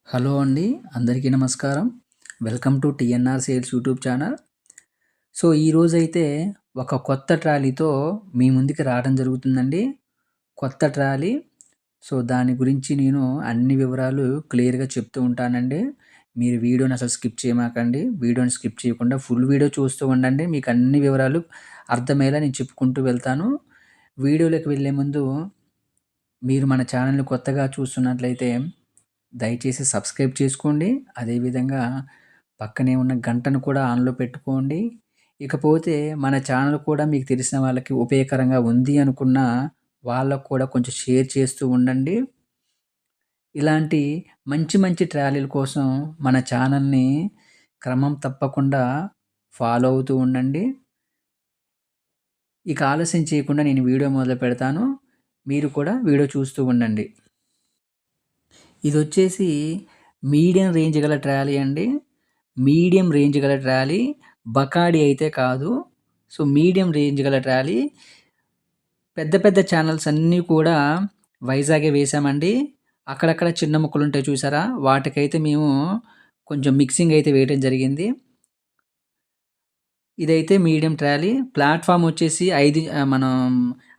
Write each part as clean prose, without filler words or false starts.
Hello అండి. అందరికీ నమస్కారం. Welcome to TNR sales YouTube channel. So, ఈరోజైతే ఒక కొత్త ట్రాలీతో మీ ముందుకి రావడం జరుగుతుందండి. కొత్త ట్రాలీ. సో, దాని గురించి నేను అన్ని వివరాలు క్లియర్‌గా చెప్తూ ఉంటానండి. మీరు వీడియోని అసలు స్కిప్ చేయమాకండి. వీడియోని స్కిప్ చేయకుండా ఫుల్ వీడియో చూస్తూ ఉండండి. మీకు అన్ని వివరాలు అర్థమయ్యేలా నేను చెప్పుకుంటూ వెళ్తాను. వీడియోలోకి వెళ్ళే ముందు మీరు మన ఛానల్‌ని కొత్తగా చూస్తున్నట్లయితే దయచేసి సబ్స్క్రైబ్ చేసుకోండి. అదేవిధంగా పక్కనే ఉన్న గంటను కూడా ఆన్‌లో పెట్టుకోండి. ఇకపోతే మన ఛానల్ కూడా మీకు తెలిసిన వాళ్ళకి ఉపయోగకరంగా ఉంది అనుకున్న వాళ్ళకు కూడా కొంచెం షేర్ చేస్తూ ఉండండి. ఇలాంటి మంచి మంచి ట్రాలీల కోసం మన ఛానల్‌ని క్రమం తప్పకుండా ఫాలో అవుతూ ఉండండి. ఇక ఆలస్యం చేయకుండా నేను వీడియో మొదలుపెడతాను. మీరు కూడా వీడియో చూస్తూ ఉండండి. ఇదొచ్చేసి మీడియం రేంజ్ గల ట్రాలీ అండి. మీడియం రేంజ్ గల ట్రాలీ. బకాడి అయితే కాదు. సో, మీడియం రేంజ్ గల ట్రాలీ. పెద్ద పెద్ద ఛానల్స్ అన్నీ కూడా వైజాగే వేశామండి. అక్కడక్కడ చిన్న ముక్కలుంటాయి చూసారా? వాటికైతే మేము కొంచెం మిక్సింగ్ అయితే వేయటం జరిగింది. ఇదైతే మీడియం ట్రాలీ. ప్లాట్‌ఫార్మ్ వచ్చేసి మనం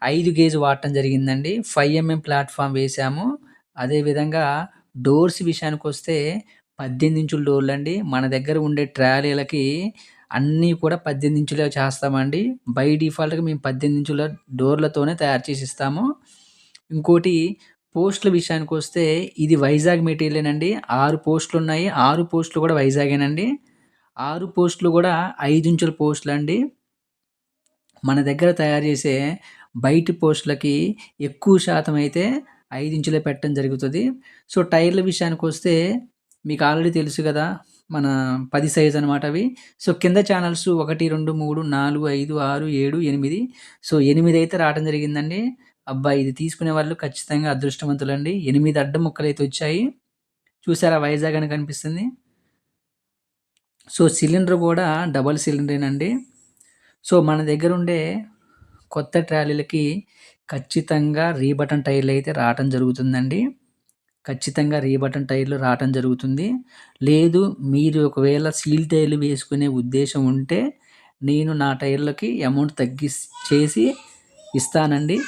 5 గేజ్ వాడటం జరిగిందండి. 5 ఎంఎం ప్లాట్‌ఫార్మ్ వేశాము. అదేవిధంగా డోర్స్ విషయానికొస్తే 18 ఇంచుల డోర్లండి. మన దగ్గర ఉండే ట్రాలీలకి అన్నీ కూడా 18 ఇంచులే చేస్తామండి. బై డిఫాల్ట్‌గా మేము 18 ఇంచుల డోర్లతోనే తయారు చేసి ఇస్తాము. ఇంకోటి పోస్టుల విషయానికొస్తే ఇది వైజాగ్ మెటీరియలేనండి. 6 పోస్టులున్నాయి. 6 పోస్టులు కూడా వైజాగేనండి. 6 పోస్టులు కూడా 5 ఇంచుల పోస్టులండి. మన దగ్గర తయారు చేసే బయటి పోస్టులకి ఎక్కువ శాతం అయితే 5 ఇంచులే పెట్టడం జరుగుతది. సో, టైర్ల విషయానికొస్తే మీకు ఆల్రెడీ తెలుసు గదా! మన 10 సైజ్ అనమాట అవి. సో, కింద ఛానల్స్ 1, 2, 3, 4, 5, 6, 7, 8. సో, 8 అయితే రావటం జరిగిందండి. అబ్బా! ఇది తీసుకునే వాళ్ళు ఖచ్చితంగా అదృష్టవంతులండి. 8 అడ్డం ముక్కలైతే వచ్చాయి. చూసారా వైజాగ్ అని కనిపిస్తుంది. సో, సిలిండర్ గూడా డబుల్ సిలిండరేనండి. సో, మన దగ్గరుండే కొత్త ట్రాలీలకి ఖచ్చితంగా రీబటన్ టైర్లయితే రావటం జరుగుతుందండి. ఖచ్చితంగా రీబటన్ టైర్లు రావటం జరుగుతుంది. లేదు మీరు ఒకవేళ సీల్ టైర్లు వేసుకునే ఉద్దేశం ఉంటే, నేను నా టైర్లకి అమౌంట్ చేసి ఇస్తానండి.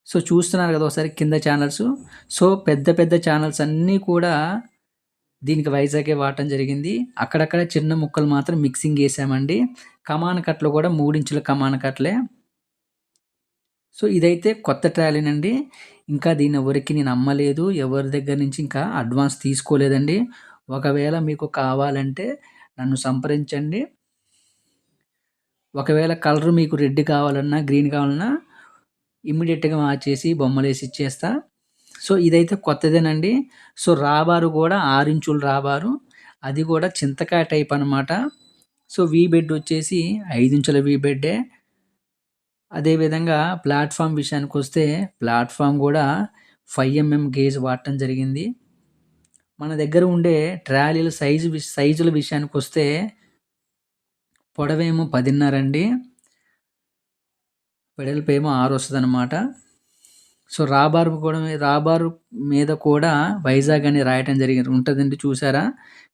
సో, చూస్తున్నారు గదా! ఒకసారి కింద ఛానల్సు. సో, పెద్ద పెద్ద ఛానల్స్ అన్నీ కూడా దీనికి వైజాగే వాడటం జరిగింది. అక్కడక్కడ చిన్న ముక్కలు మాత్రం మిక్సింగ్ ఏసామండి. కమాన్ కట్లు కూడా 3 ఇంచుల కమాన్ కట్లే. సో, ఇదైతే కొత్త ట్రాలీనండి. ఇంకా దీన్నెవరికీ నేను అమ్మలేదు. ఎవరి దగ్గర నుంచి ఇంకా అడ్వాన్స్ తీసుకోలేదండి. ఒకవేళ మీకు కావాలంటే నన్ను సంప్రదించండి. ఒకవేళ కలర్ మీకు రెడ్ కావాలన్నా, గ్రీన్ కావాలన్నా ఇమ్మీడియేట్‌గా మార్చేసి బొమ్మలేసి ఇచ్చేస్తా. సో, ఇదైతే కొత్తదేనండి. సో, రాబారు గూడా 6 ఇంచుల రాబారు. అది గూడా చింతకాయ టైప్ అనమాట. సో, వీ బెడ్ వచ్చేసి 5 ఇంచుల వీ బెడ్డే. అదేవిధంగా ప్లాట్‌ఫార్మ్ విషయానికొస్తే ప్లాట్‌ఫార్మ్ గూడా 5 ఎంఎం గేజ్ వాడటం జరిగింది. మన దగ్గర ఉండే ట్రాలీల సైజుల విషయానికొస్తే పొడవేమో 10.5 అండి. వెడల్పేమో 6 వస్తదనమాట. సో, రాబారు మీద కూడా వైజాగ్ అని రాయటం ఉంటదండి చూసారా?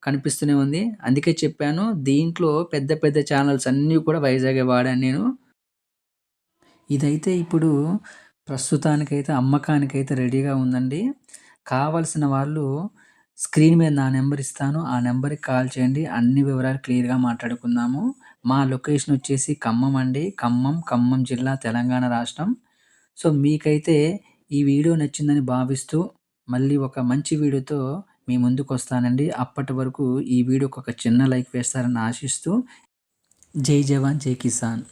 కనిపిస్తూనే ఉంది. అందుకే చెప్పాను దీంట్లో పెద్ద పెద్ద ఛానల్స్ అన్నీ కూడా వైజాగే వాడాను నేను. ఇదైతే ఇప్పుడు ప్రస్తుతానికైతే అమ్మకానికైతే రెడీగా ఉందండి. కావాల్సిన వాళ్ళు స్క్రీన్ మీద నా నెంబర్ ఇస్తాను. ఆ నెంబర్‌కి కాల్ చేయండి. అన్ని వివరాలు క్లియర్‌గా మాట్లాడుకుందాము. మా లొకేషన్ వచ్చేసి ఖమ్మం అండి. ఖమ్మం జిల్లా, తెలంగాణ రాష్ట్రం. సో, మీకైతే ఈ వీడియో నచ్చిందని భావిస్తూ మళ్ళీ ఒక మంచి వీడియోతో మీ ముందుకొస్తానండి. అప్పటి వరకు ఈ వీడియోకి ఒక చిన్న లైక్ వేస్తారని ఆశిస్తూ జై జవాన్ జై కిసాన్.